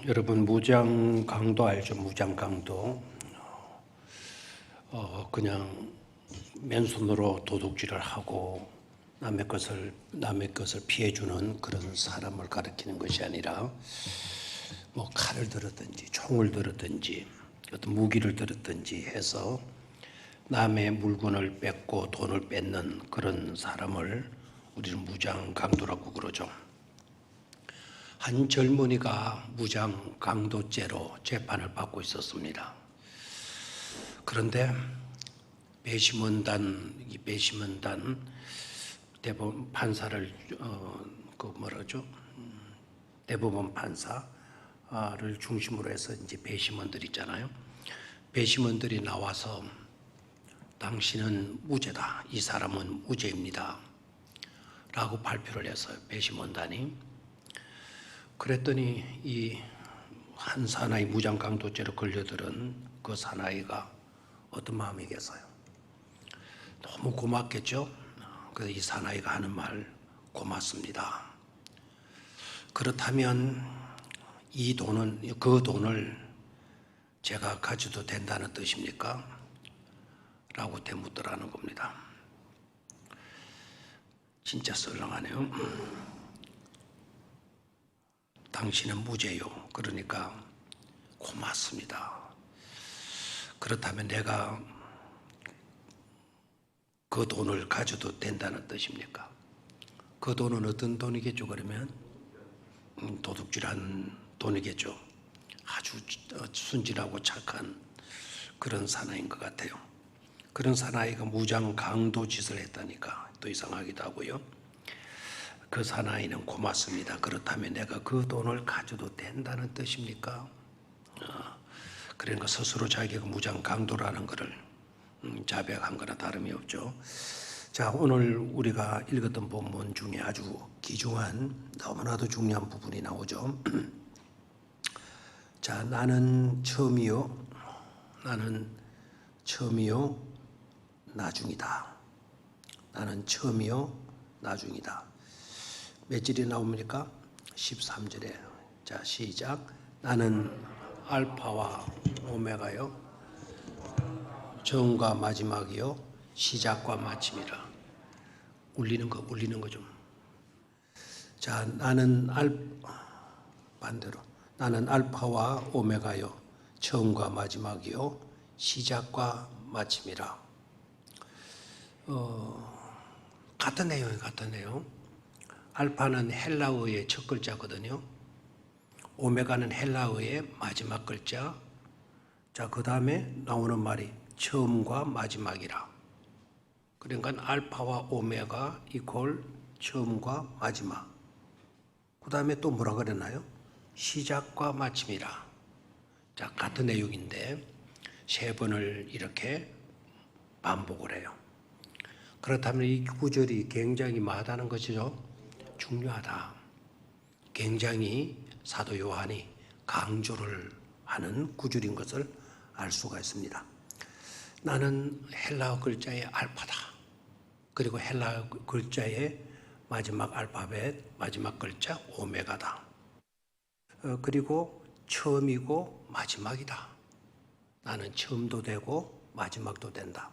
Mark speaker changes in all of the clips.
Speaker 1: 여러분 무장 강도 알죠? 무장 강도. 그냥 맨손으로 도둑질을 하고 남의 것을 피해주는 그런 사람을 가리키는 것이 아니라 뭐 칼을 들었든지 총을 들었든지 어떤 무기를 들었든지 해서 남의 물건을 뺏고 돈을 뺏는 그런 사람을 우리는 무장 강도라고 그러죠. 한 젊은이가 무장 강도죄로 재판을 받고 있었습니다. 그런데 배심원단 대법원 판사를 대법원 판사를 중심으로 해서 이제 배심원들 있잖아요. 배심원들이 나와서 당신은 무죄다. 이 사람은 무죄입니다. 라고 발표를 했어요. 배심원단이. 그랬더니 이 한 사나이 무장 강도죄로 걸려들은 그 사나이가 어떤 마음이겠어요? 너무 고맙겠죠? 그래서 이 사나이가 하는 말, 고맙습니다. 그렇다면 그 돈을 제가 가져도 된다는 뜻입니까? 라고 되묻더라는 겁니다. 진짜 썰렁하네요. 당신은 무죄요. 그러니까 고맙습니다. 그렇다면 내가 그 돈을 가져도 된다는 뜻입니까? 그 돈은 어떤 돈이겠죠? 그러면 도둑질한 돈이겠죠. 아주 순진하고 착한 그런 사나이인 것 같아요. 그런 사나이가 무장 강도 짓을 했다니까 또 이상하기도 하고요. 그 사나이는 고맙습니다. 그렇다면 내가 그 돈을 가져도 된다는 뜻입니까? 그러니까 스스로 자기가 무장 강도라는 것을 자백한 거나 다름이 없죠. 자, 오늘 우리가 읽었던 본문 중에 아주 귀중한 너무나도 중요한 부분이 나오죠. 자, 나는 처음이요 나중이다. 나는 처음이요 나중이다. 몇 절이 나옵니까? 13절에. 자, 시작. 나는 알파와 오메가요, 처음과 마지막이요, 시작과 마침이라. 울리는 거 좀. 자, 나는 알파와 오메가요, 처음과 마지막이요, 시작과 마침이라. 같은 내용. 알파는 헬라어의 첫 글자거든요. 오메가는 헬라어의 마지막 글자. 자, 그 다음에 나오는 말이 처음과 마지막이라. 그러니까 알파와 오메가 이퀄 처음과 마지막. 그 다음에 또 뭐라 그랬나요? 시작과 마침이라. 자, 같은 내용인데 세 번을 이렇게 반복을 해요. 그렇다면 이 구절이 굉장히 뭐하다는 것이죠? 중요하다. 굉장히 사도 요한이 강조를 하는 구절인 것을 알 수가 있습니다. 나는 헬라어 글자의 알파다. 그리고 헬라어 글자의 마지막 알파벳, 마지막 글자 오메가다. 그리고 처음이고 마지막이다. 나는 처음도 되고 마지막도 된다.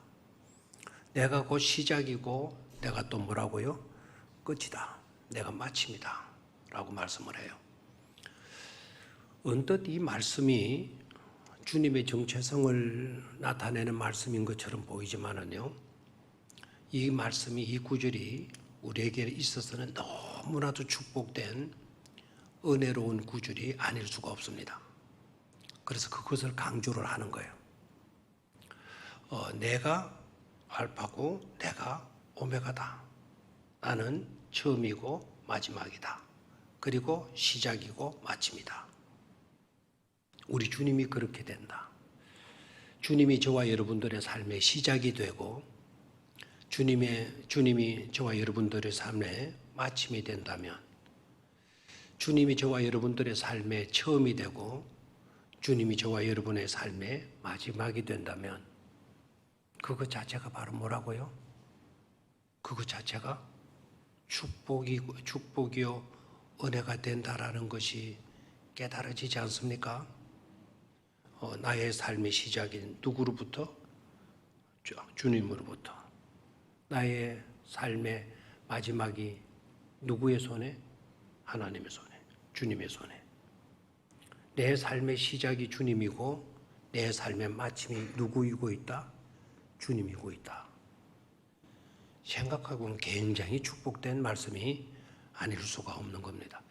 Speaker 1: 내가 곧 시작이고 내가 또 뭐라고요? 끝이다. 내가 마침이다. 라고 말씀을 해요. 언뜻 이 말씀이 주님의 정체성을 나타내는 말씀인 것처럼 보이지만은요, 이 말씀이, 이 구절이 우리에게 있어서는 너무나도 축복된 은혜로운 구절이 아닐 수가 없습니다. 그래서 그것을 강조를 하는 거예요. 내가 알파고 내가 오메가다. 나는 처음이고 마지막이다. 그리고 시작이고 마침이다. 우리 주님이 그렇게 된다. 주님이 저와 여러분들의 삶의 시작이 되고 주님이 저와 여러분들의 삶의 마침이 된다면, 주님이 저와 여러분들의 삶의 처음이 되고 주님이 저와 여러분의 삶의 마지막이 된다면 그것 자체가 바로 뭐라고요? 그것 자체가 축복이요 은혜가 된다라는 것이 깨달아지지 않습니까? 나의 삶의 시작인 누구로부터? 주님으로부터. 나의 삶의 마지막이 누구의 손에? 하나님의 손에, 주님의 손에. 내 삶의 시작이 주님이고 내 삶의 마침이 누구이고 있다? 주님이고 있다. 생각하고는 굉장히 축복된 말씀이 아닐 수가 없는 겁니다.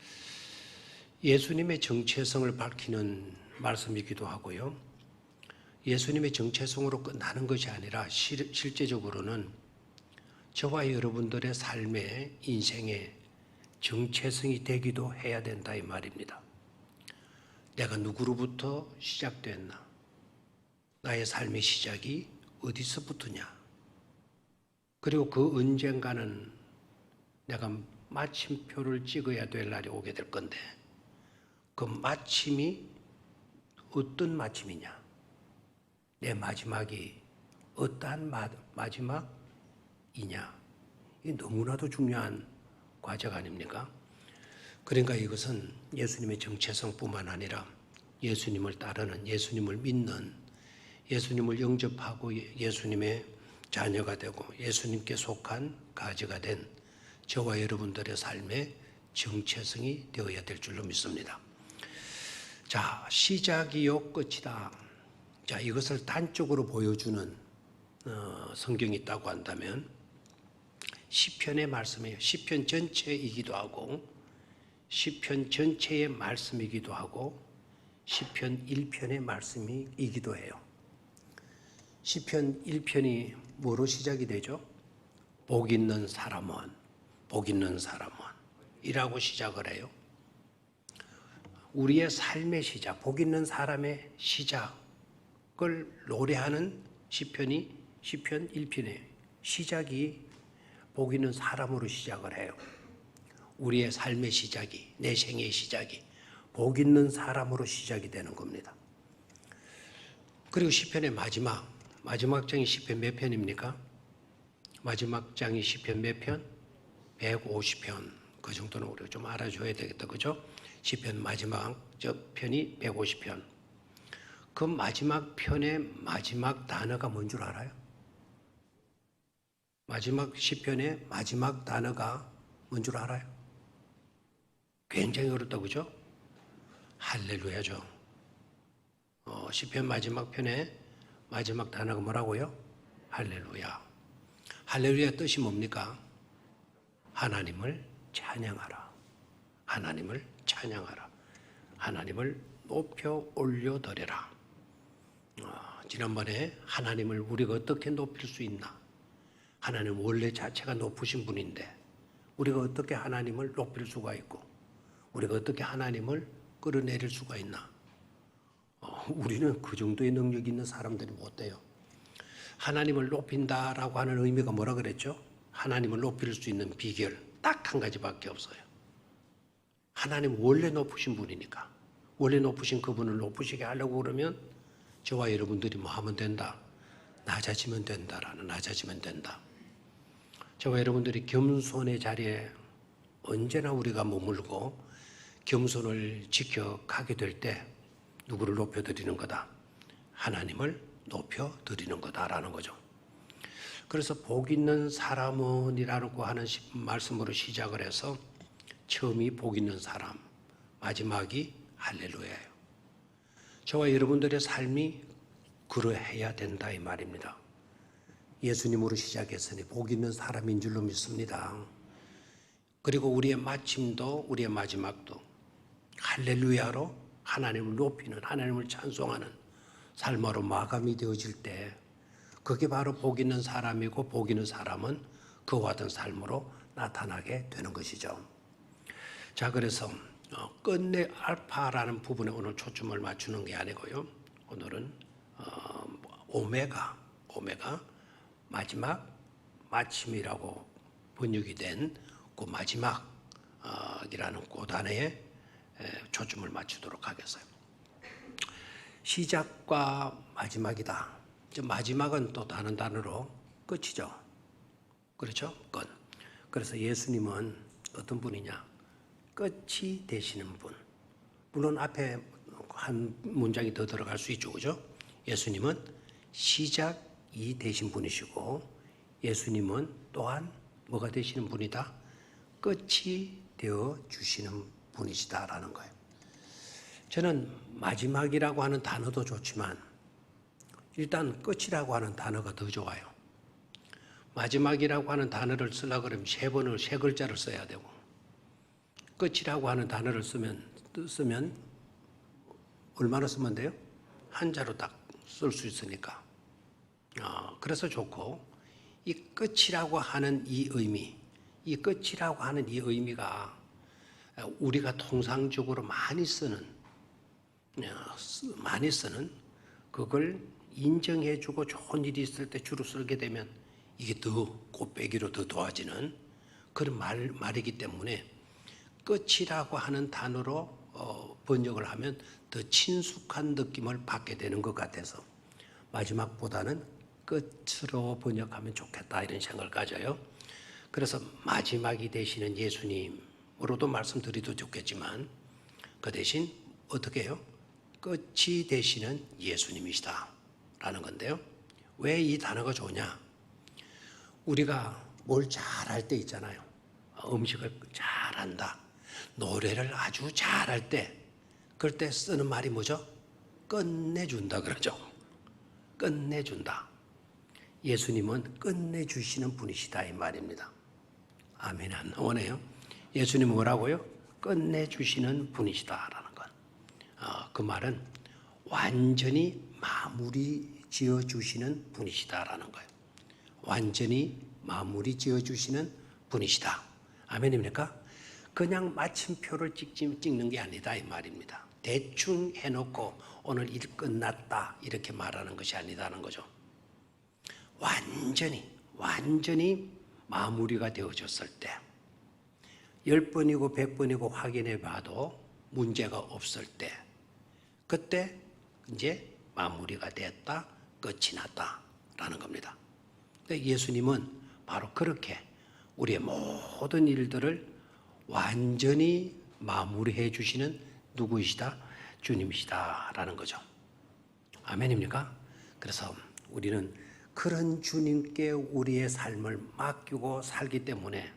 Speaker 1: 예수님의 정체성을 밝히는 말씀이기도 하고요. 예수님의 정체성으로 끝나는 것이 아니라 실제적으로는 저와 여러분들의 삶의 인생의 정체성이 되기도 해야 된다 이 말입니다. 내가 누구로부터 시작됐나? 나의 삶의 시작이 어디서부터냐? 그리고 그 언젠가는 내가 마침표를 찍어야 될 날이 오게 될 건데 그 마침이 어떤 마침이냐? 내 마지막이 어떠한 마지막이냐? 이게 너무나도 중요한 과제가 아닙니까? 그러니까 이것은 예수님의 정체성뿐만 아니라 예수님을 따르는, 예수님을 믿는, 예수님을 영접하고 예수님의 자녀가 되고 예수님께 속한 가지가 된 저와 여러분들의 삶의 정체성이 되어야 될 줄로 믿습니다. 자, 시작이요 끝이다. 자, 이것을 단적으로 보여주는 성경이 있다고 한다면 시편의 말씀이에요. 시편 전체이기도 하고 시편 전체의 말씀이기도 하고 시편 1편의 말씀이기도 해요. 시편 1편이 뭐로 시작이 되죠? 복 있는 사람은, 복 있는 사람은 이라고 시작을 해요. 우리의 삶의 시작, 복 있는 사람의 시작을 노래하는 시편이 시편 1편이에요. 시작이 복 있는 사람으로 시작을 해요. 우리의 삶의 시작이, 내 생의 시작이 복 있는 사람으로 시작이 되는 겁니다. 그리고 시편의 마지막 장이 시편 몇 편입니까? 마지막 장이 시편 몇 편? 150편. 그 정도는 우리가 좀 알아줘야 되겠다. 그죠? 시편 마지막 편이 150편. 그 마지막 편의 마지막 단어가 뭔 줄 알아요? 마지막 시편의 마지막 단어가 뭔 줄 알아요? 굉장히 어렵다. 그죠? 할렐루야죠. 시편 마지막 편의 마지막 단어가 뭐라고요? 할렐루야. 할렐루야 뜻이 뭡니까? 하나님을 찬양하라. 하나님을 찬양하라. 하나님을 높여 올려드려라. 지난번에 하나님을 우리가 어떻게 높일 수 있나? 하나님 원래 자체가 높으신 분인데 우리가 어떻게 하나님을 높일 수가 있고 우리가 어떻게 하나님을 끌어내릴 수가 있나? 우리는 그 정도의 능력이 있는 사람들이 못 돼요. 하나님을 높인다라고 하는 의미가 뭐라 그랬죠? 하나님을 높일 수 있는 비결 딱 한 가지밖에 없어요. 하나님 원래 높으신 분이니까 원래 높으신 그분을 높으시게 하려고 그러면 저와 여러분들이 뭐 하면 된다? 낮아지면 된다라는 낮아지면 된다. 저와 여러분들이 겸손의 자리에 언제나 우리가 머물고 겸손을 지켜가게 될 때 누구를 높여드리는 거다? 하나님을 높여드리는 거다라는 거죠. 그래서 복 있는 사람은이라고 하는 말씀으로 시작을 해서 처음이 복 있는 사람, 마지막이 할렐루야예요. 저와 여러분들의 삶이 그러해야 된다 이 말입니다. 예수님으로 시작했으니 복 있는 사람인 줄로 믿습니다. 그리고 우리의 마침도 우리의 마지막도 할렐루야로 하나님을 높이는 하나님을 찬송하는 삶으로 마감이 되어질 때 그게 바로 복 있는 사람이고 복 있는 사람은 그와 같은 삶으로 나타나게 되는 것이죠. 자, 그래서 끝내 알파라는 부분에 오늘 초점을 맞추는 게 아니고요. 오늘은 오메가 마지막 마침이라고 번역이 된 그 마지막이라는 그 단어에 초점을 맞추도록 하겠어요. 시작과 마지막이다. 마지막은 또 다른 단어로 끝이죠. 그렇죠? 끝. 그래서 예수님은 어떤 분이냐? 끝이 되시는 분. 물론 앞에 한 문장이 더 들어갈 수 있죠, 그죠? 예수님은 시작이 되신 분이시고 예수님은 또한 뭐가 되시는 분이다? 끝이 되어 주시는 분이시다라는 거예요. 저는 마지막이라고 하는 단어도 좋지만 일단 끝이라고 하는 단어가 더 좋아요. 마지막이라고 하는 단어를 쓰려고 그러면 세 글자를 써야 되고 끝이라고 하는 단어를 쓰면 얼마나 쓰면 돼요? 한자로 딱 쓸 수 있으니까. 그래서 좋고 이 끝이라고 하는 이 의미가 우리가 통상적으로 많이 쓰는 그걸 인정해주고 좋은 일이 있을 때 주로 쓰게 되면 이게 더 곱빼기로 더 도와지는 그런 말이기 때문에 끝이라고 하는 단어로 번역을 하면 더 친숙한 느낌을 받게 되는 것 같아서 마지막보다는 끝으로 번역하면 좋겠다 이런 생각을 가져요. 그래서 마지막이 되시는 예수님으로도 말씀드려도 좋겠지만 그 대신 어떻게 해요? 끝이 되시는 예수님이시다 라는 건데요. 왜 이 단어가 좋냐? 우리가 뭘 잘할 때 있잖아요. 음식을 잘한다. 노래를 아주 잘할 때 그럴 때 쓰는 말이 뭐죠? 끝내준다 그러죠. 끝내준다. 예수님은 끝내주시는 분이시다 이 말입니다. 아멘 안 나오네요. 예수님은 뭐라고요? 끝내주시는 분이시다라는 건. 그 말은 완전히 마무리 지어주시는 분이시다라는 거예요. 완전히 마무리 지어주시는 분이시다. 아멘입니까? 그냥 마침표를 찍는 게 아니다 이 말입니다. 대충 해놓고 오늘 일 끝났다 이렇게 말하는 것이 아니다는 거죠. 완전히 마무리가 되어졌을 때 10번이고 100번이고 확인해 봐도 문제가 없을 때 그때 이제 마무리가 됐다, 끝이 났다라는 겁니다. 예수님은 바로 그렇게 우리의 모든 일들을 완전히 마무리해 주시는 누구이시다? 주님이시다라는 거죠. 아멘입니까? 그래서 우리는 그런 주님께 우리의 삶을 맡기고 살기 때문에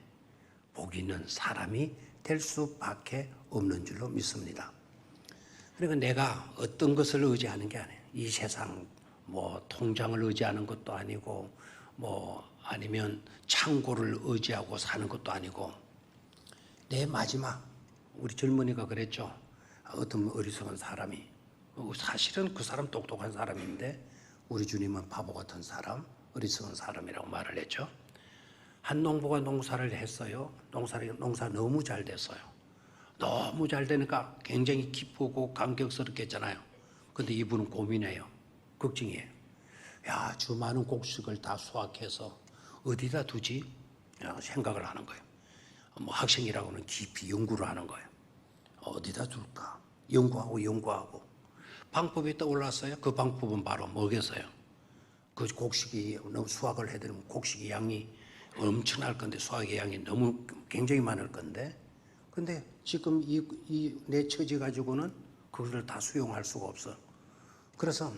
Speaker 1: 복 있는 사람이 될 수밖에 없는 줄로 믿습니다. 그러니까 내가 어떤 것을 의지하는 게 아니에요. 이 세상 통장을 의지하는 것도 아니고 아니면 창고를 의지하고 사는 것도 아니고 내 마지막 우리 젊은이가 그랬죠. 어떤 어리석은 사람이 사실은 그 사람 똑똑한 사람인데 우리 주님은 바보 같은 사람, 어리석은 사람이라고 말을 했죠. 한 농부가 농사를 했어요. 농사 너무 잘 됐어요. 너무 잘 되니까 굉장히 기쁘고 감격스럽겠잖아요. 근데 이분은 고민해요. 걱정이에요. 야, 저 많은 곡식을 다 수확해서 어디다 두지? 생각을 하는 거예요. 학생이라고는 깊이 연구를 하는 거예요. 어디다 둘까? 연구하고 방법이 떠올랐어요. 그 방법은 바로 뭐겠어요? 그 곡식이 너무 수확을 해드리면 곡식의 양이 엄청날 건데 수확의 양이 너무 굉장히 많을 건데 근데 지금 내 처지 가지고는 그걸 다 수용할 수가 없어. 그래서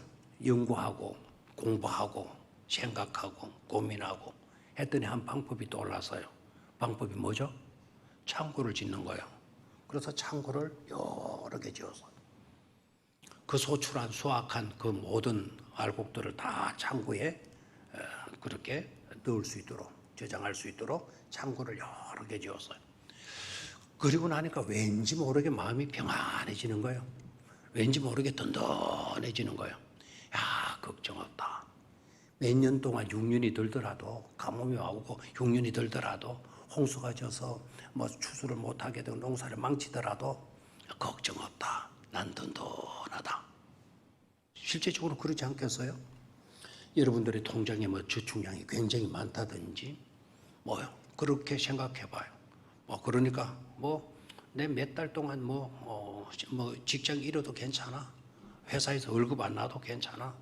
Speaker 1: 연구하고 공부하고 생각하고 고민하고 했더니 한 방법이 떠올랐어요. 방법이 뭐죠? 창고를 짓는 거예요. 그래서 창고를 여러 개 지어서 그 수확한 그 모든 알곡들을 다 창고에 그렇게 넣을 수 있도록 저장할 수 있도록 창고를 여러 개 지었어요. 그리고 나니까 왠지 모르게 마음이 평안해지는 거예요. 왠지 모르게 든든해지는 거예요. 야, 걱정 없다. 몇 년 동안 6년이 들더라도 가뭄이 오고 6년이 들더라도 홍수가 져서 추수를 못하게 되고 농사를 망치더라도 걱정 없다. 난 든든하다. 실제적으로 그렇지 않겠어요? 여러분들의 통장에 저축량이 굉장히 많다든지 그렇게 생각해봐요. 그러니까 내 몇 달 동안 직장 잃어도 괜찮아. 회사에서 월급 안 나도 괜찮아.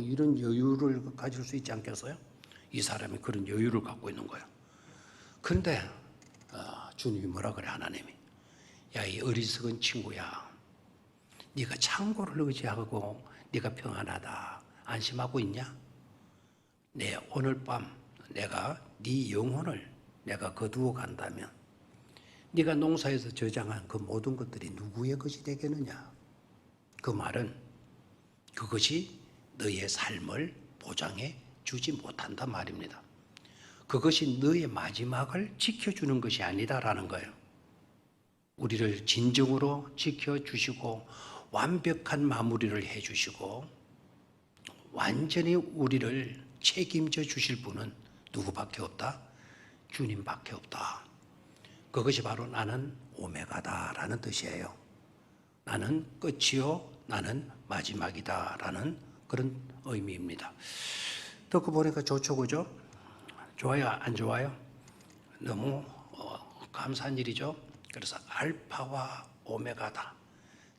Speaker 1: 이런 여유를 가질 수 있지 않겠어요? 이 사람이 그런 여유를 갖고 있는 거예요. 그런데 주님이 뭐라 그래 하나님이 야, 이 어리석은 친구야. 네가 창고를 의지하고 네가 평안하다 안심하고 있냐? 오늘 밤 내가 네 영혼을 내가 거두어 간다면 네가 농사에서 저장한 그 모든 것들이 누구의 것이 되겠느냐? 그 말은 그것이 너의 삶을 보장해 주지 못한단 말입니다. 그것이 너의 마지막을 지켜주는 것이 아니다라는 거예요. 우리를 진정으로 지켜주시고 완벽한 마무리를 해주시고 완전히 우리를 책임져 주실 분은 누구밖에 없다? 주님밖에 없다. 그것이 바로 나는 오메가다라는 뜻이에요. 나는 끝이요, 나는 마지막이다라는 그런 의미입니다. 듣고 보니까 좋죠, 그죠? 좋아요, 안 좋아요? 너무 감사한 일이죠. 그래서 알파와 오메가다.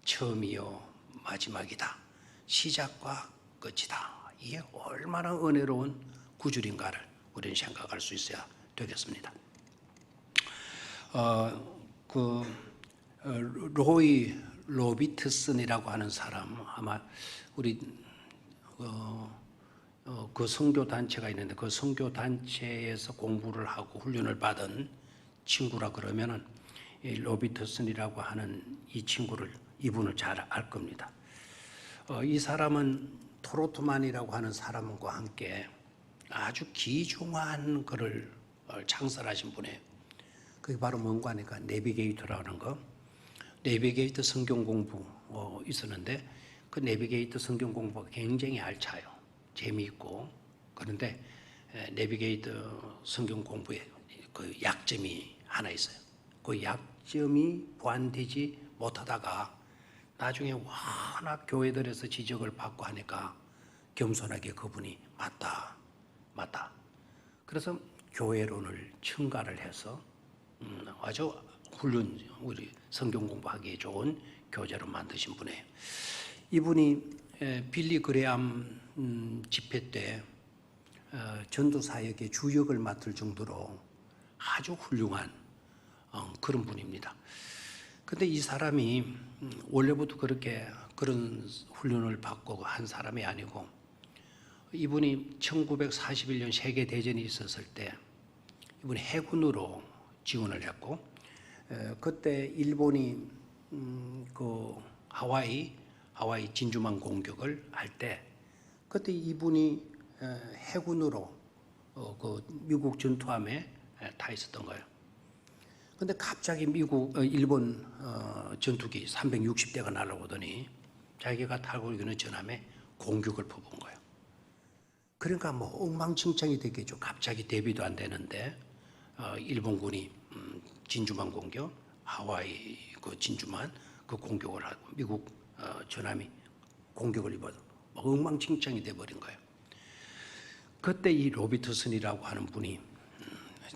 Speaker 1: 처음이요 마지막이다. 시작과 끝이다. 이게 얼마나 은혜로운 구절인가를 우리는 생각할 수 있어야 되겠습니다. 로이 로비트슨이라고 하는 사람, 아마 우리 그 선교 단체가 있는데 그 선교 단체에서 공부를 하고 훈련을 받은 친구라 그러면은 이 로비트슨이라고 하는 이분을 잘 알 겁니다. 이 사람은 토로트만이라고 하는 사람과 함께 아주 귀중한 글을 창설하신 분이에요. 그게 바로 뭔가 하니까 내비게이터라는 거. 내비게이터 성경 공부 있었는데 그 내비게이터 성경 공부가 굉장히 알차요. 재미있고. 그런데 내비게이터 성경 공부에 그 약점이 하나 있어요. 그 약점이 보완되지 못하다가 나중에 워낙 교회들에서 지적을 받고 하니까 겸손하게 그분이 맞다. 그래서 교회론을 첨가를 해서 아주 우리 성경 공부하기에 좋은 교재로 만드신 분이에요. 이분이 빌리 그레암 집회 때 전도 사역의 주역을 맡을 정도로 아주 훌륭한 그런 분입니다. 근데 이 사람이 원래부터 그런 훈련을 받고 한 사람이 아니고 이분이 1941년 세계대전이 있었을 때 이분이 해군으로 지원을 했고 그때 일본이 그 하와이 진주만 공격을 할 때 그때 이분이 해군으로 그 미국 전투함에 타 있었던 거예요. 근데 갑자기 일본 전투기 360대가 날아오더니 자기가 타고 있는 전함에 공격을 퍼부은 거예요. 그러니까 뭐 엉망진창이 됐겠죠. 갑자기 대비도 안 되는데 일본군이 진주만 공격, 하와이 그 진주만 그 공격을 하고 미국 전함이 공격을 입어서 엉망진창이 돼버린 거예요. 그때 이 로비트슨이라고 하는 분이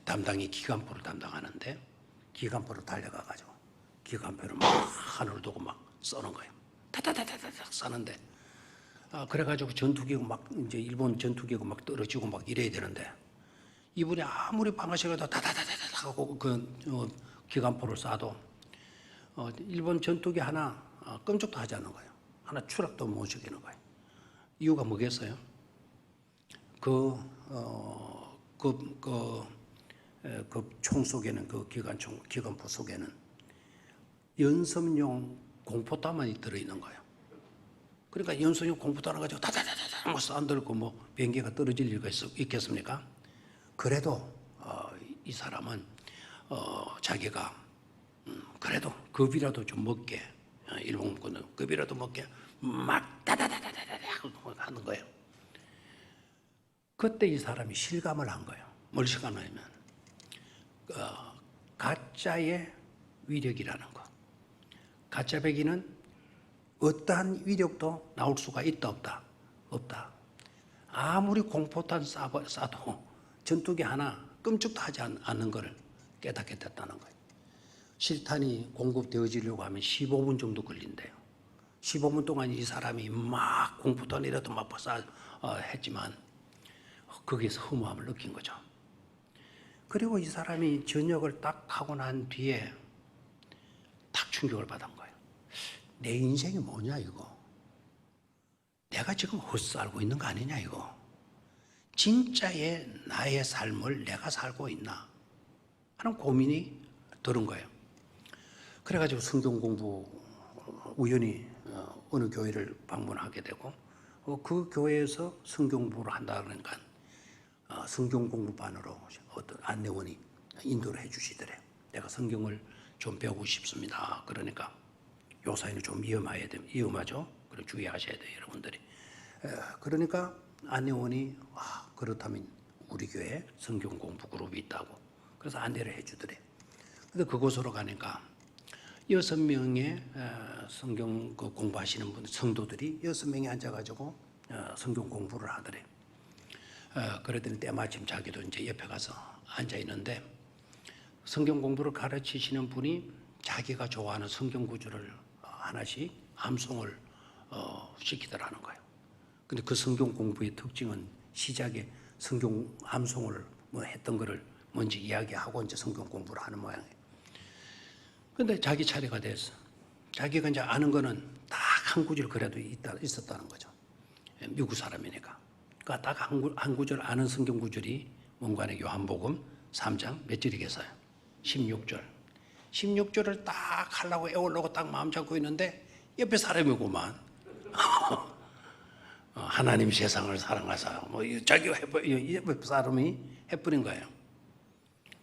Speaker 1: 담당이 기관포를 담당하는데 기관포로 달려가가지고 기관포를 막 하늘을 두고 막 쏘는 거예요. 타타타타타 쏘는데 그래가지고 전투기가 막 이제 일본 전투기가 막 떨어지고 막 이래야 되는데 이분이 아무리 방아쇠가 다다다다다 하고 그 기관포를 쏴도 일본 전투기 하나 끔찍도 하지 않는 거예요. 하나 추락도 못 시키는 거예요. 이유가 뭐겠어요? 그 총 속에는 그 기관포 속에는 연습용 공포탄만이 들어있는 거예요. 그러니까 연습용 공포탄을 가지고 다다다다다 뭐 쏴들고 뭐 비행기가 떨어질 리가 있겠습니까? 그래도 이 사람은 자기가 그래도 겁이라도 좀 먹게 일본군은 겁이라도 먹게 막 다다다다다다 하는 거예요. 그때 이 사람이 실감을 한 거예요. 뭘 실감하냐면 가짜의 위력이라는 거. 가짜 배기는 어떠한 위력도 나올 수가 있다 없다? 없다. 아무리 공포탄 쏴도 전투기 하나 끔찍도 하지 않는 것을 깨닫게 됐다는 거예요. 실탄이 공급되어지려고 하면 15분 정도 걸린대요. 15분 동안 이 사람이 막 공포탄이라도 막 했지만 거기에서 허무함을 느낀 거죠. 그리고 이 사람이 전역을 딱 하고 난 뒤에 딱 충격을 받은 거예요. 내 인생이 뭐냐 이거. 내가 지금 헛살고 있는 거 아니냐 이거. 진짜의 나의 삶을 내가 살고 있나 하는 고민이 들은 거예요. 그래가지고 성경 공부 우연히 어느 교회를 방문하게 되고 그 교회에서 성경 공부를 한다 그러니까 성경 공부반으로 어떤 안내원이 인도를 해주시더래요. 내가 성경을 좀 배우고 싶습니다. 그러니까 요 사이는 좀 위험하죠. 그럼 주의하셔야 돼요, 여러분들이. 그러니까 안내원이 그렇다면 우리 교회에 성경 공부 그룹이 있다고 그래서 안내를 해주더래요. 근데 그곳으로 가니까 6명의 성경 공부하시는 분 성도들이 6명이 앉아가지고 성경 공부를 하더래요. 그러더니 때마침 자기도 이제 옆에 가서 앉아 있는데 성경 공부를 가르치시는 분이 자기가 좋아하는 성경 구절을 하나씩 암송을 시키더라는 거예요. 근데 그 성경 공부의 특징은 시작에 성경 암송을 했던 거를 먼저 이야기하고 이제 성경 공부를 하는 모양이에요. 근데 자기 차례가 됐어. 자기가 이제 아는 거는 딱 한 구절 그래도 있었다는 거죠. 미국 사람이니까. 그러니까 딱 한 구절 아는 성경 구절이 뭔가는 요한복음 3장 몇 절이겠어요? 16절. 16절을 딱 하려고 애우려고 딱 마음 잡고 있는데 옆에 사람이구만. 하나님 세상을 사랑하사 자기가 옆에 사람이 해버린 거예요.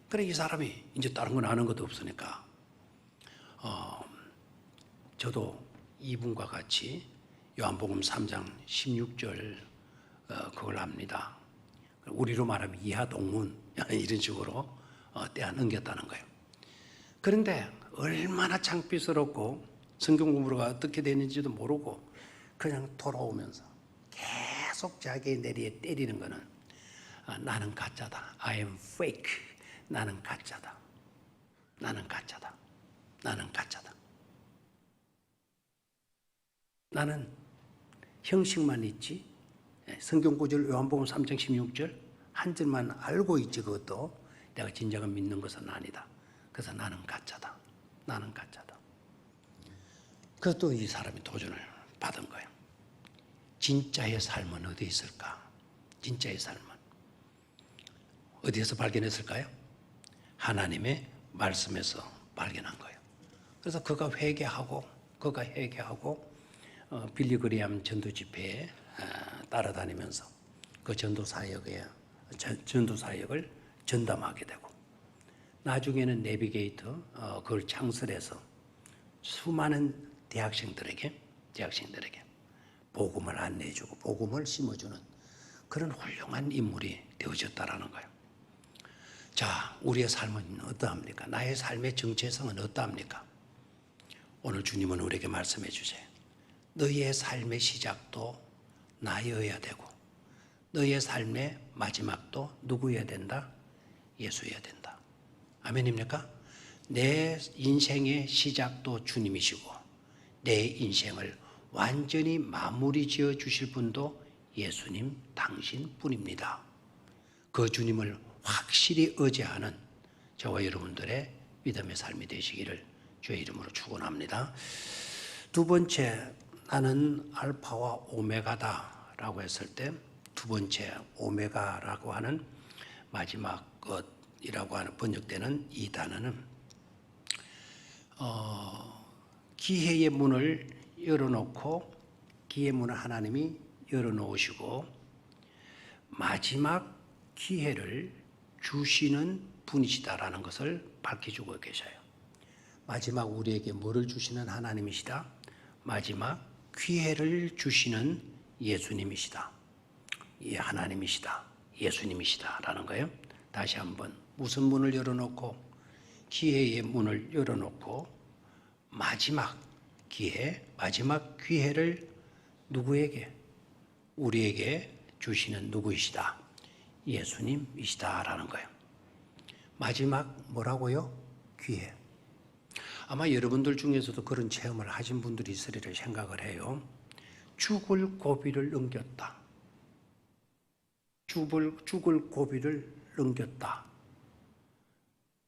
Speaker 1: 그래 이 사람이 이제 다른 건 아는 것도 없으니까 저도 이분과 같이 요한복음 3장 16절 그걸 압니다. 우리로 말하면 이하동문 이런 식으로 떼어 넘겼다는 거예요. 그런데 얼마나 창피스럽고 성경 공부가 어떻게 되는지도 모르고 그냥 돌아오면서 계속 자기의 내리에 때리는 거는 나는 가짜다. I am fake. 나는 가짜다. 나는 가짜다. 나는 가짜다. 나는 형식만 있지 성경 구절 요한복음 3장 16절 한 절만 알고 있지 그것도 내가 진정한 믿는 것은 아니다. 그래서 나는 가짜다. 나는 가짜다. 그것도 이 사람이 도전을 받은 거예요. 진짜의 삶은 어디 있을까? 진짜의 삶은 어디에서 발견했을까요? 하나님의 말씀에서 발견한 거예요. 그래서 그가 회개하고 빌리 그리암 전도 집회에 따라다니면서 그 전도 사역을 전담하게 되고 나중에는 내비게이터 그걸 창설해서 수많은 대학생들에게 복음을 안내해주고 복음을 심어주는 그런 훌륭한 인물이 되어졌다라는 거예요. 자, 우리의 삶은 어떠합니까? 나의 삶의 정체성은 어떠합니까? 오늘 주님은 우리에게 말씀해 주세요. 너희의 삶의 시작도 나여야 되고 너희의 삶의 마지막도 누구여야 된다? 예수여야 된다. 아멘입니까? 내 인생의 시작도 주님이시고 내 인생을 완전히 마무리 지어 주실 분도 예수님 당신뿐입니다. 그 주님을 확실히 의지하는 저와 여러분들의 믿음의 삶이 되시기를 주의 이름으로 축원합니다. 두 번째, 나는 알파와 오메가다라고 했을 때 두 번째 오메가라고 하는 마지막 것이라고 하는 번역되는 이 단어는 기회의 문을 열어놓고 기회의 문을 하나님이 열어놓으시고 마지막 기회를 주시는 분이시다라는 것을 밝혀주고 계셔요. 마지막 우리에게 뭐를 주시는 하나님이시다? 마지막 기회를 주시는 예수님이시다. 예, 하나님이시다. 예수님이시다라는 거예요. 다시 한번 무슨 문을 열어놓고 기회의 문을 열어놓고 마지막 기회, 마지막 기회를 누구에게? 우리에게 주시는 누구이시다? 예수님이시다라는 거예요. 마지막 뭐라고요? 기회. 아마 여러분들 중에서도 그런 체험을 하신 분들이 있으리라 생각을 해요. 죽을 고비를 넘겼다. 죽을 고비를 넘겼다.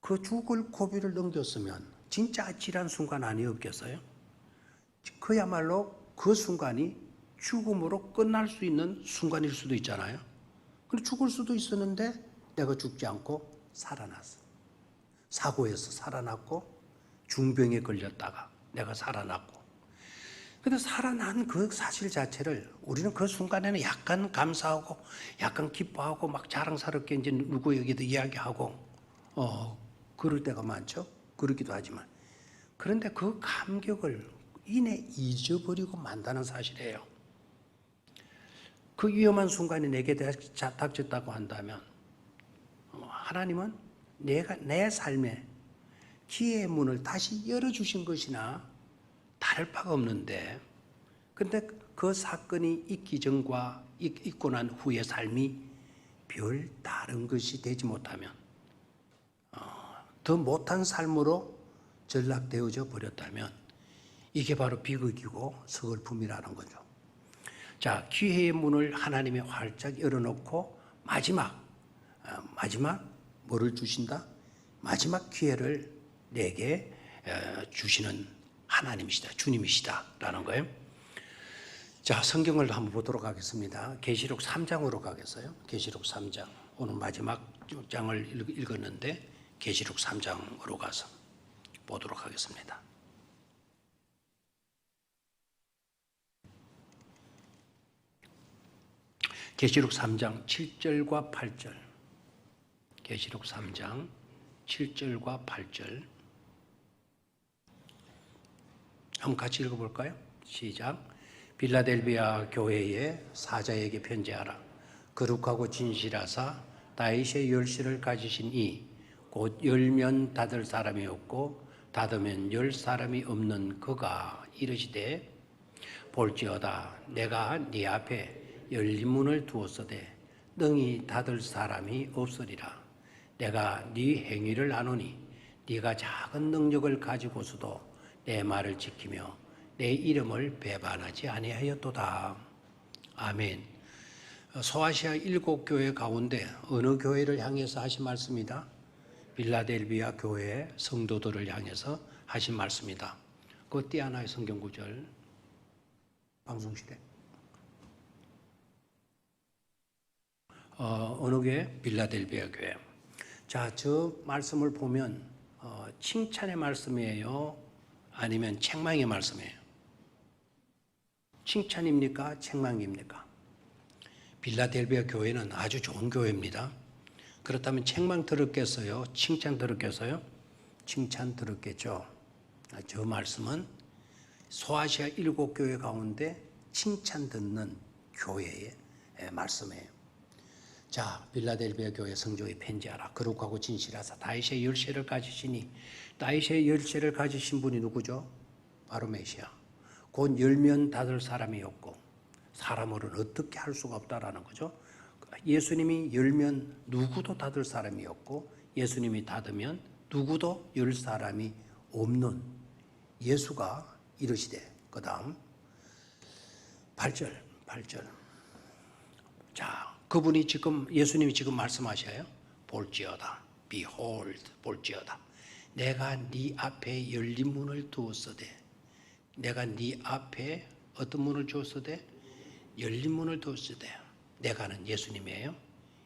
Speaker 1: 그 죽을 고비를 넘겼으면 진짜 아찔한 순간 아니었겠어요? 그야말로 그 순간이 죽음으로 끝날 수 있는 순간일 수도 있잖아요. 근데 죽을 수도 있었는데 내가 죽지 않고 살아났어. 사고에서 살아났고 중병에 걸렸다가 내가 살아났고. 근데 살아난 그 사실 자체를 우리는 그 순간에는 약간 감사하고 약간 기뻐하고 막 자랑스럽게 이제 누구에게도 이야기하고 그럴 때가 많죠. 그러기도 하지만 그런데 그 감격을 이내 잊어버리고 만다는 사실이에요. 그 위험한 순간이 내게 닥쳤다고 한다면 하나님은 내 삶에 기회의 문을 다시 열어주신 것이나 다를 바가 없는데, 근데 그 사건이 있기 전과 있고 난 후의 삶이 별 다른 것이 되지 못하면 더 못한 삶으로 전락되어져 버렸다면 이게 바로 비극이고 서글픔이라는 거죠. 자, 기회의 문을 하나님이 활짝 열어놓고 마지막 뭐를 주신다? 마지막 기회를 내게 주시는 하나님이시다, 주님이시다라는 거예요. 자, 성경을 한번 보도록 하겠습니다. 계시록 3장으로 가겠어요. 계시록 3장. 오늘 마지막 장을 읽었는데 계시록 3장으로 가서 보도록 하겠습니다. 계시록 3장 7절과 8절. 계시록 3장 7절과 8절. 한번 같이 읽어볼까요? 시작. 빌라델비아 교회의 사자에게 편지하라. 거룩하고 진실하사 다윗의 열쇠를 가지신 이 곧 열면 닫을 사람이 없고 닫으면 열 사람이 없는 그가 이르시되 볼지어다 내가 네 앞에 열린 문을 두었으되 능히 닫을 사람이 없으리라. 내가 네 행위를 아노니 네가 작은 능력을 가지고서도 내 말을 지키며 내 이름을 배반하지 아니하였도다. 아멘. 소아시아 7교회 가운데 어느 교회를 향해서 하신 말씀이다? 빌라델비아 교회 성도들을 향해서 하신 말씀이다. 그 띄 하나의 성경 구절 방송실에 어느 교회? 빌라델비아 교회. 자, 저 말씀을 보면 칭찬의 말씀이에요? 아니면 책망의 말씀이에요? 칭찬입니까? 책망입니까? 빌라델비아 교회는 아주 좋은 교회입니다. 그렇다면 책망 들었겠어요? 칭찬 들었겠어요? 칭찬 들었겠죠. 저 말씀은 소아시아 7교회 가운데 칭찬 듣는 교회의 말씀이에요. 자, 빌라델비아 교회 성도에 편지하라. 거룩하고 진실하사 다윗의 열쇠를 가지시니, 다윗의 열쇠를 가지신 분이 누구죠? 바로 메시아. 곧 열면 닫을 사람이 없고 사람으로는 어떻게 할 수가 없다라는 거죠. 예수님이 열면 누구도 닫을 사람이 없고 예수님이 닫으면 누구도 열 사람이 없는 예수가 이르시되, 그 다음 8절. 자, 그분이 지금 예수님이 지금 말씀하셔요. 볼지어다, behold, 볼지어다. 내가 네 앞에 열린 문을 두었으되, 내가 네 앞에 어떤 문을 주었으되? 열린 문을 두었으되. 내가는 예수님이에요.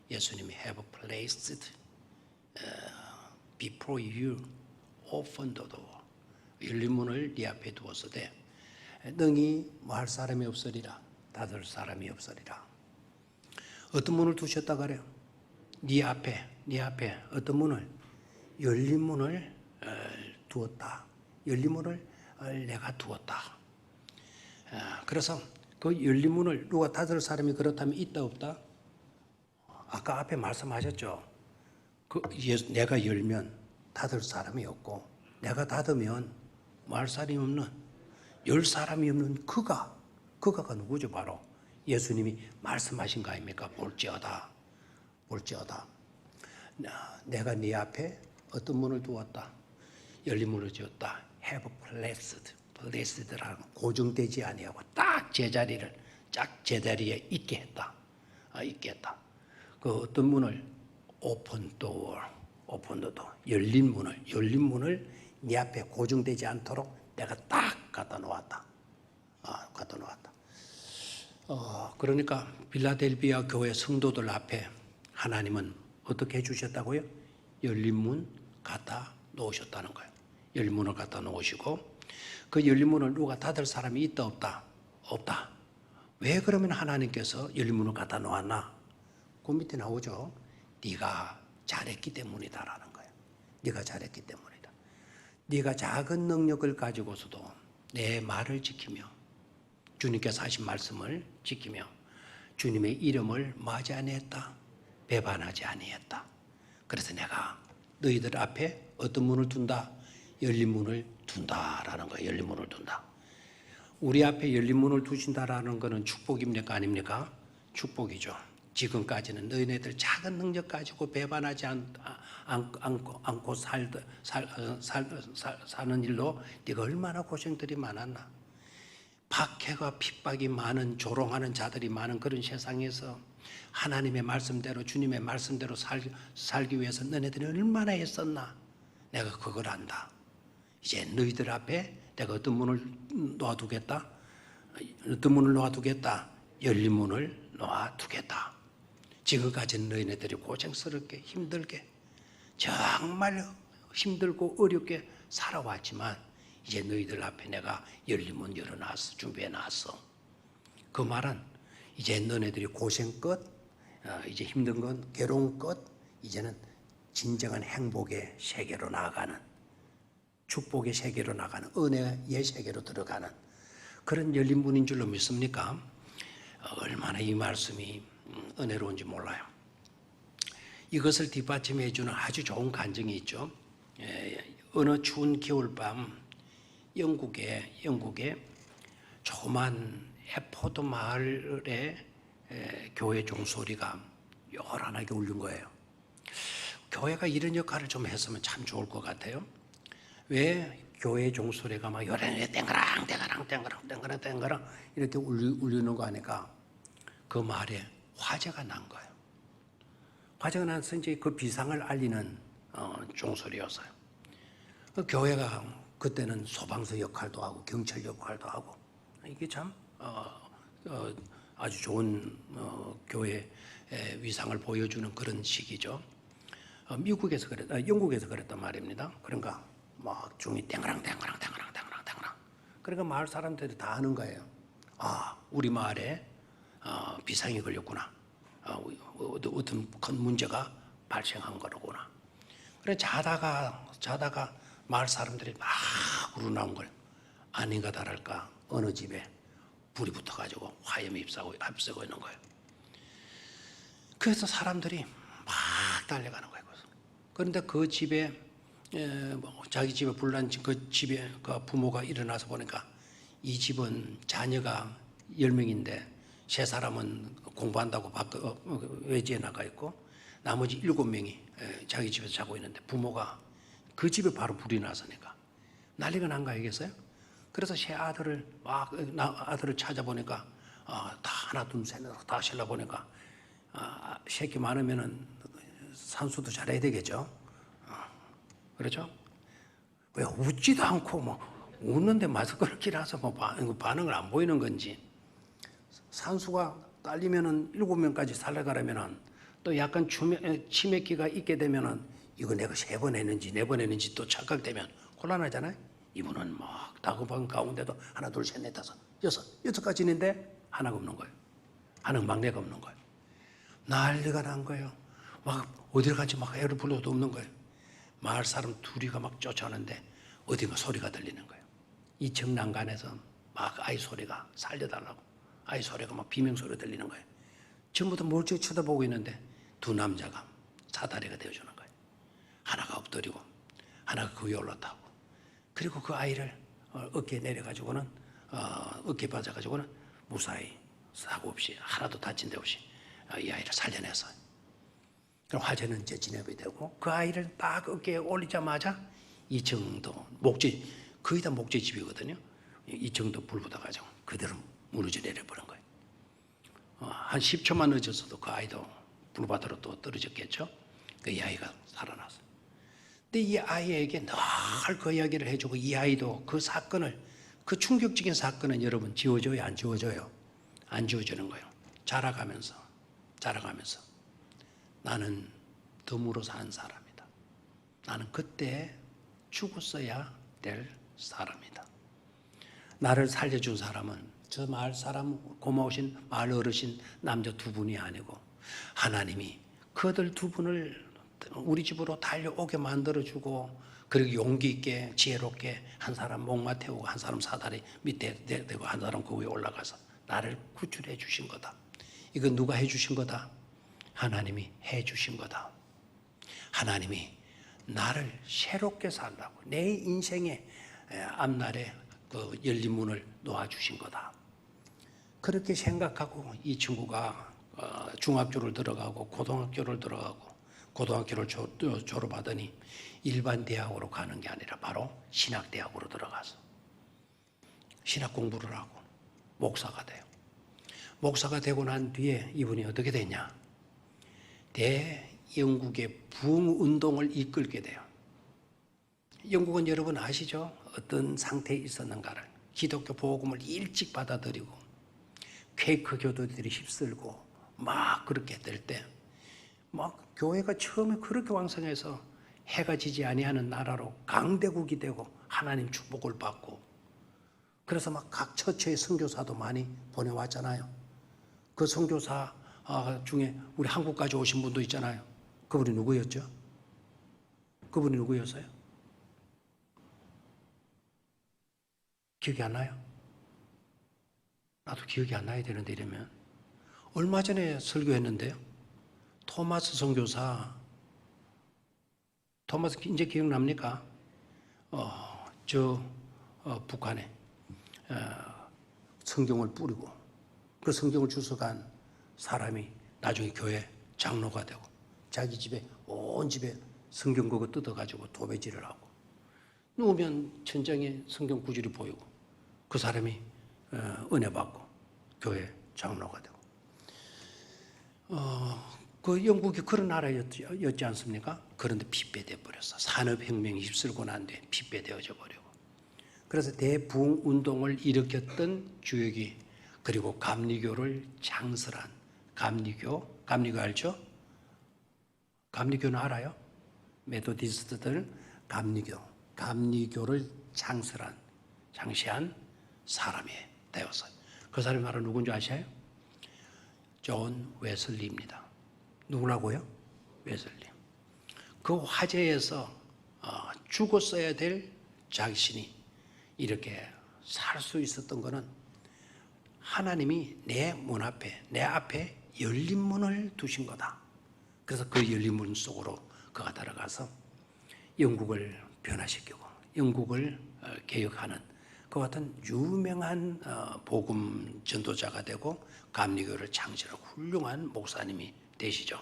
Speaker 1: 예수님이 have placed before you open the door. 열린 문을 네 앞에 두었으되 능히 뭐 할 사람이 없으리라, 닫을 사람이 없으리라. 어떤 문을 두셨다 그래요? 네 앞에 어떤 문을? 열린 문을 두었다. 열린 문을 내가 두었다. 그래서 그 열린 문을 누가 닫을 사람이 그렇다면 있다 없다? 아까 앞에 말씀하셨죠. 내가 열면 닫을 사람이 없고 내가 닫으면 뭐 할 사람이 없는, 열 사람이 없는 그가 누구죠? 바로 예수님이 말씀하신 거 아닙니까? 볼지어다. 내가 네 앞에 어떤 문을 두었다. 열린 문을 지었다. have placed라는 고정되지 아니하고 딱 제자리에 있게 했다. 그 어떤 문을? open door. 열린 문을 네 앞에 고정되지 않도록 내가 딱 갖다 놓았다. 갖다 놓았다. 그러니까 빌라델비아 교회 성도들 앞에 하나님은 어떻게 해주셨다고요? 열린 문 갖다 놓으셨다는 거예요. 열린 문을 갖다 놓으시고 그 열린 문을 누가 닫을 사람이 있다 없다? 없다. 왜 그러면 하나님께서 열린 문을 갖다 놓았나? 그 밑에 나오죠. 네가 잘했기 때문이다라는 거예요. 네가 잘했기 때문이다. 네가 작은 능력을 가지고서도 내 말을 지키며 주님께서 하신 말씀을 지키며 주님의 이름을 맞이 아니했다. 배반하지 아니했다. 그래서 내가 너희들 앞에 어떤 문을 둔다? 열린 문을 둔다라는 거예요. 열린 문을 둔다. 우리 앞에 열린 문을 두신다라는 것은 축복입니까? 아닙니까? 축복이죠. 지금까지는 너희네들 작은 능력 가지고 배반하지 않고 사는 일로 네가 얼마나 고생들이 많았나. 박해가 핍박이 많은 조롱하는 자들이 많은 그런 세상에서 하나님의 말씀대로 주님의 말씀대로 살기 위해서 너네들이 얼마나 애썼나. 내가 그걸 안다. 이제 너희들 앞에 내가 어떤 문을 놓아두겠다. 어떤 문을 놓아두겠다. 열린 문을 놓아두겠다. 지금까지는 너희네들이 고생스럽게 힘들게 정말 힘들고 어렵게 살아왔지만 이제 너희들 앞에 내가 열린 문 열어놨어. 준비해놨어. 그 말은 이제 너네들이 고생 끝, 이제 힘든 건 괴로운 끝, 이제는 진정한 행복의 세계로 나아가는, 축복의 세계로 나가는, 은혜의 세계로 들어가는 그런 열린 문인 줄로 믿습니까? 얼마나 이 말씀이 은혜로운지 몰라요. 이것을 뒷받침해 주는 아주 좋은 간증이 있죠. 어느 추운 겨울밤 영국의 조그만 에포드 마을의 교회 종소리가 요란하게 울린 거예요. 교회가 이런 역할을 좀 했으면 참 좋을 것 같아요. 왜 교회 종소리가 막 요란하게 땡그랑 이렇게 울리는 거 아니까 그 마을에 화재가 난 거예요. 화재가 나서 이제 그 비상을 알리는 종소리였어요. 그 교회가 그때는 소방서 역할도 하고 경찰 역할도 하고 이게 참 아주 좋은 교회 위상을 보여주는 그런 시기죠. 영국에서 그랬단 말입니다. 그러니까 막 종이 땡그랑. 그러니까 마을 사람들이 다 아는 거예요. 우리 마을에 비상이 걸렸구나. 어떤 큰 문제가 발생한 거로구나. 그래 자다가 마을 사람들이 막 우러나온 걸 아닌가 다를까 어느 집에 불이 붙어가지고 화염이 앞서고 있는 거예요. 그래서 사람들이 막 달려가는 거예요. 그런데 그 집에 자기 집에 불난 그 집에 그 부모가 일어나서 보니까 이 집은 자녀가 10명인데 3사람은 공부한다고 외지에 나가 있고 나머지 7명이 자기 집에서 자고 있는데 부모가 그 집에 바로 불이 났으니까 난리가 난 거 아니겠어요? 그래서 새 아들을 아들을 찾아보니까 다 하나 둘 셋 다 실러 보니까 새끼 많으면은 산수도 잘해야 되겠죠. 그렇죠? 왜 웃지도 않고 뭐 웃는데 마스크를 끼라서 뭐 반응을 안 보이는 건지 산수가 딸리면은 7명까지 살아가려면은 또 약간 치매기가 있게 되면은 이거 내가 3번 했는지 4번 했는지 또 착각되면 곤란하잖아요. 이분은 막 다급한 가운데도 하나 둘 셋 넷 다섯 여섯까지 있는데 하나가 없는 거예요. 하나가 막내가 없는 거예요. 난리가 난 거예요. 막 어딜 간지 막 애를 불러도 없는 거예요. 마을 사람 둘이가 막 쫓아오는데 어딘가 소리가 들리는 거예요. 2층 난간에서 막 아이 소리가 살려달라고 아이 소리가 막 비명소리 들리는 거예요. 전부 다 멀쩡히 쳐다보고 있는데 두 남자가 사다리가 되어주는 거예요. 하나가 엎드리고 하나가 그 위에 올라타고 그리고 그 아이를 어깨에 내려가지고는 어깨에 받아가지고는 무사히 사고 없이 하나도 다친 데 없이 이 아이를 살려냈어요. 그럼 화재는 이제 진압이 되고 그 아이를 딱 어깨에 올리자마자 2층도 거의 다 목재집이거든요. 2층도 불 붙어가지고 그대로 무너져 내려버린 거예요. 한 10초만 늦었어도 그 아이도 불바다로 또 떨어졌겠죠. 이 아이가 살아났어요. 근데 이 아이에게 늘 그 이야기를 해주고 이 아이도 그 사건을 그 충격적인 사건은 여러분 지워져요, 안 지워져요? 안 지워지는 거예요. 자라가면서 나는 덤으로 산 사람이다. 나는 그때 죽었어야 될 사람이다. 나를 살려준 사람은 저 마을 사람, 고마우신 마을 어르신 남자 두 분이 아니고 하나님이 그들 두 분을 우리 집으로 달려오게 만들어주고, 그리고 용기 있게 지혜롭게 한 사람 목마 태우고 한 사람 사다리 밑에 대고 한 사람 그 위에 올라가서 나를 구출해 주신 거다. 이건 누가 해 주신 거다? 하나님이 해 주신 거다. 하나님이 나를 새롭게 살라고 내 인생의 앞날에 그 열린 문을 놓아주신 거다. 그렇게 생각하고 이 친구가 중학교를 들어가고 고등학교를 들어가고 고등학교를 졸업하더니 일반 대학으로 가는 게 아니라 바로 신학대학으로 들어가서 신학 공부를 하고 목사가 돼요. 목사가 되고 난 뒤에 이분이 어떻게 되냐? 대영국의 부흥운동을 이끌게 돼요. 영국은 여러분 아시죠? 어떤 상태에 있었는가를. 기독교 복음을 일찍 받아들이고 퀘이크 교도들이 휩쓸고 막 그렇게 될 때 막 교회가 처음에 그렇게 왕성해서 해가 지지 아니하는 나라로 강대국이 되고 하나님 축복을 받고, 그래서 막 각 처처의 선교사도 많이 보내왔잖아요. 그 선교사 중에 우리 한국까지 오신 분도 있잖아요. 그분이 누구였죠? 그분이 누구였어요? 기억이 안 나요? 나도 기억이 안 나야 되는데 이러면. 얼마 전에 설교했는데요. 토마스 선교사, 토마스 이제 기억납니까? 북한에 성경을 뿌리고 그 성경을 주워간 사람이 나중에 교회 장로가 되고 자기 집에 온 집에 성경 그거 뜯어가지고 도배질을 하고 누우면 천장에 성경 구절이 보이고 그 사람이 은혜 받고 교회 장로가 되고 그 영국이 그런 나라였지 않습니까? 그런데 핍배돼 버렸어. 산업혁명이 휩쓸고 난 뒤에 핍배되어져 버리고. 그래서 대부흥운동을 일으켰던 주역이, 그리고 감리교를 창설한 감리교 알죠? 감리교는 알아요? 메소디스트들 감리교를 창시한 사람이 되었어요. 그 사람이 바로 누군지 아셔요? 존 웨슬리입니다. 누구라고요? 웨슬리. 그 화재에서 죽었어야 될 자신이 이렇게 살 수 있었던 것은 하나님이 내 문 앞에, 내 앞에 열린 문을 두신 거다. 그래서 그 열린 문 속으로 그가 들어가서 영국을 변화시키고 영국을 개혁하는 그 같은 유명한 복음 전도자가 되고 감리교를 창시하고 훌륭한 목사님이 되시죠.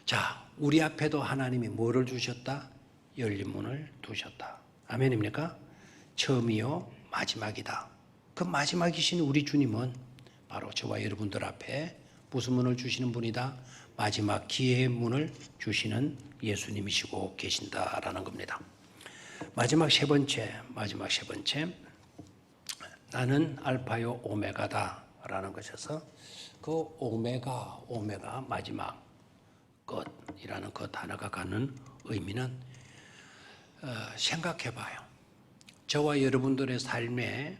Speaker 1: 자, 우리 앞에도 하나님이 뭐를 주셨다? 열린 문을 두셨다. 아멘입니까? 처음이요 마지막이다. 그 마지막이신 우리 주님은 바로 저와 여러분들 앞에 무슨 문을 주시는 분이다? 마지막 기회의 문을 주시는 예수님이시고 계신다라는 겁니다. 마지막 세 번째, 나는 알파요 오메가다라는 것에서 그 오메가 마지막 것이라는 그 단어가 갖는 의미는 생각해봐요. 저와 여러분들의 삶의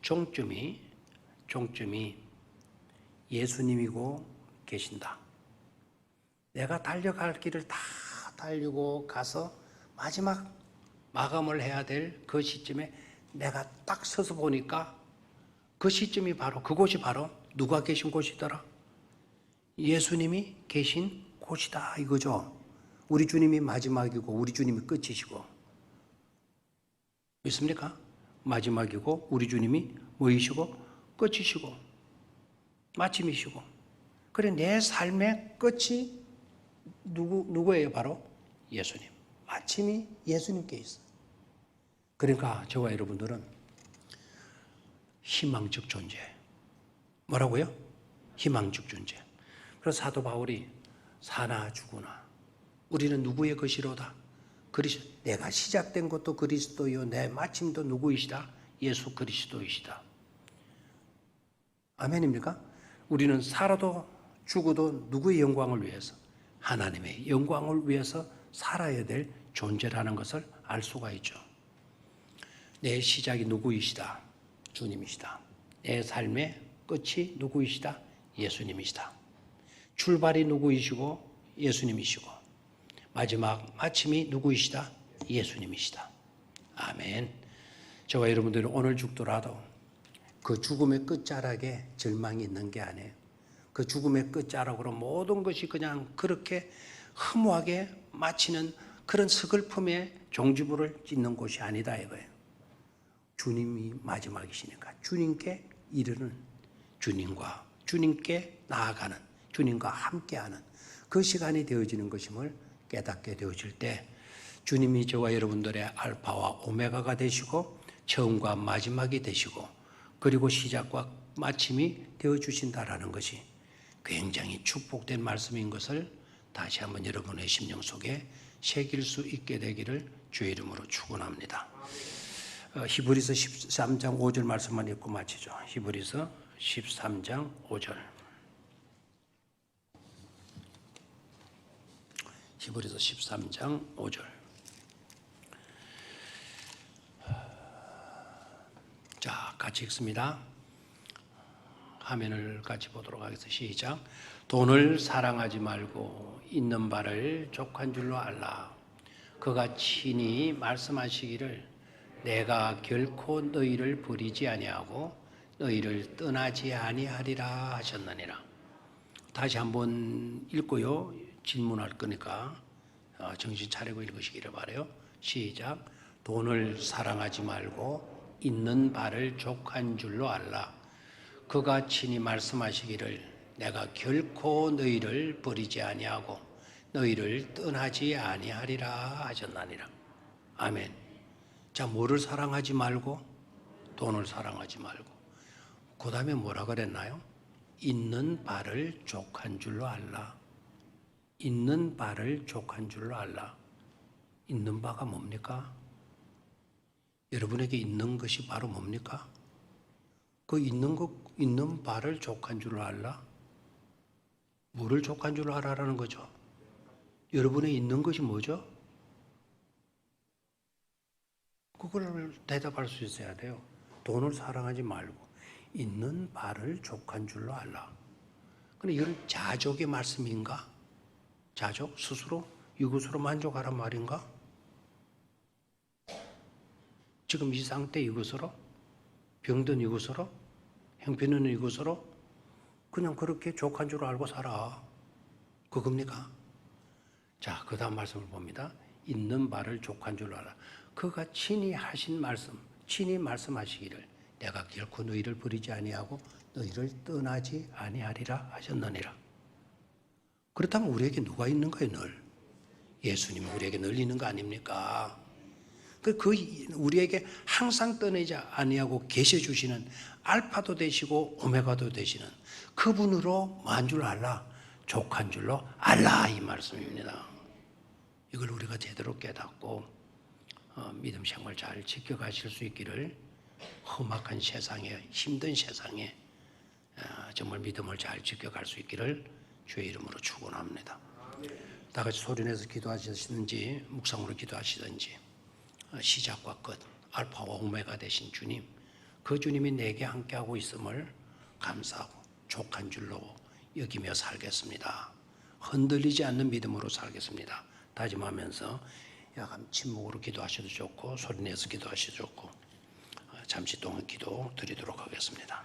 Speaker 1: 종점이 예수님이고 계신다. 내가 달려갈 길을 다 달리고 가서 마지막 마감을 해야 될 그 시점에 내가 딱 서서 보니까 그 시점이 바로, 그곳이 바로 누가 계신 곳이더라? 예수님이 계신 곳이다 이거죠. 우리 주님이 마지막이고 우리 주님이 끝이시고, 있습니까? 마지막이고 우리 주님이 뭐이시고 끝이시고 마침이시고. 그래, 내 삶의 끝이 누구예요? 바로 예수님. 마침이 예수님께 있어요. 그러니까 저와 여러분들은 희망적 존재. 뭐라고요? 희망적 존재. 그래서 사도 바울이 사나 죽으나 우리는 누구의 것이로다? 내가 시작된 것도 그리스도요 내 마침도 누구이시다? 예수 그리스도이시다. 아멘입니까? 우리는 살아도 죽어도 누구의 영광을 위해서? 하나님의 영광을 위해서 살아야 될 존재라는 것을 알 수가 있죠. 내 시작이 누구이시다? 주님이시다. 내 삶의 끝이 누구이시다? 예수님이시다. 출발이 누구이시고? 예수님이시고, 마지막 마침이 누구이시다? 예수님이시다. 아멘. 저와 여러분들은 오늘 죽더라도 그 죽음의 끝자락에 절망이 있는 게 아니에요. 그 죽음의 끝자락으로 모든 것이 그냥 그렇게 허무하게 마치는 그런 서글픔의 종지부를 찍는 곳이 아니다 이거예요. 주님이 마지막이시니까 주님께 이르는, 주님께 나아가는, 주님과 함께하는 그 시간이 되어지는 것임을 깨닫게 되어질 때 주님이 저와 여러분들의 알파와 오메가가 되시고 처음과 마지막이 되시고 그리고 시작과 마침이 되어주신다라는 것이 굉장히 축복된 말씀인 것을 다시 한번 여러분의 심령 속에 새길 수 있게 되기를 주의 이름으로 축원합니다. 히브리서 13장 5절 말씀만 읽고 마치죠. 히브리서 13장 5절. 히브리서 13장 5절. 자, 같이 읽습니다. 화면을 같이 보도록 하겠습니다. 시작. 돈을 사랑하지 말고 있는 바를 족한 줄로 알라. 그가 친히 말씀하시기를 내가 결코 너희를 버리지 아니하고 너희를 떠나지 아니하리라 하셨느니라. 다시 한번 읽고요. 질문할 거니까 정신 차리고 읽으시기를 바라요. 시작. 돈을 사랑하지 말고 있는 바를 족한 줄로 알라. 그가 친히 말씀하시기를 내가 결코 너희를 버리지 아니하고 너희를 떠나지 아니하리라 하셨나니라. 아멘. 자, 뭐를 사랑하지 말고? 돈을 사랑하지 말고. 그 다음에 뭐라 그랬나요? 있는 바를 족한 줄로 알라. 있는 바를 족한 줄로 알라. 있는 바가 뭡니까? 여러분에게 있는 것이 바로 뭡니까? 그 있는 바를 족한 줄로 알라? 뭐를 족한 줄로 알아라는 거죠? 여러분의 있는 것이 뭐죠? 그걸 대답할 수 있어야 돼요. 돈을 사랑하지 말고 있는 바를 족한 줄로 알라. 근데 이건 자족의 말씀인가? 자족? 스스로? 이것으로 만족하란 말인가? 지금 이 상태 이것으로? 병든 이것으로? 형편은 이것으로? 그냥 그렇게 족한 줄 알고 살아. 그겁니까? 자, 그 다음 말씀을 봅니다. 있는 바를 족한 줄로 알아. 그가 친히 하신 말씀, 친히 말씀하시기를 내가 결코 너희를 버리지 아니하고 너희를 떠나지 아니하리라 하셨느니라. 그렇다면 우리에게 누가 있는 거예요, 늘? 예수님이 우리에게 늘 있는 거 아닙니까? 그 우리에게 항상 떠나지 아니하고 계셔 주시는 알파도 되시고 오메가도 되시는 그분으로 뭐한 줄 알라? 족한 줄로 알라 이 말씀입니다. 이걸 우리가 제대로 깨닫고 믿음 생활 잘 지켜가실 수 있기를 험악한 세상에 힘든 세상에 정말 믿음을 잘 지켜갈 수 있기를 주의 이름으로 축원합니다. 다 같이 소리내서 기도하시든지 묵상으로 기도하시든지 시작과 끝 알파와 오메가 되신 주님, 그 주님이 내게 함께하고 있음을 감사하고 족한 줄로 여기며 살겠습니다. 흔들리지 않는 믿음으로 살겠습니다. 다짐하면서 약간 침묵으로 기도하셔도 좋고 소리내서 기도하셔도 좋고 잠시 동안 기도 드리도록 하겠습니다.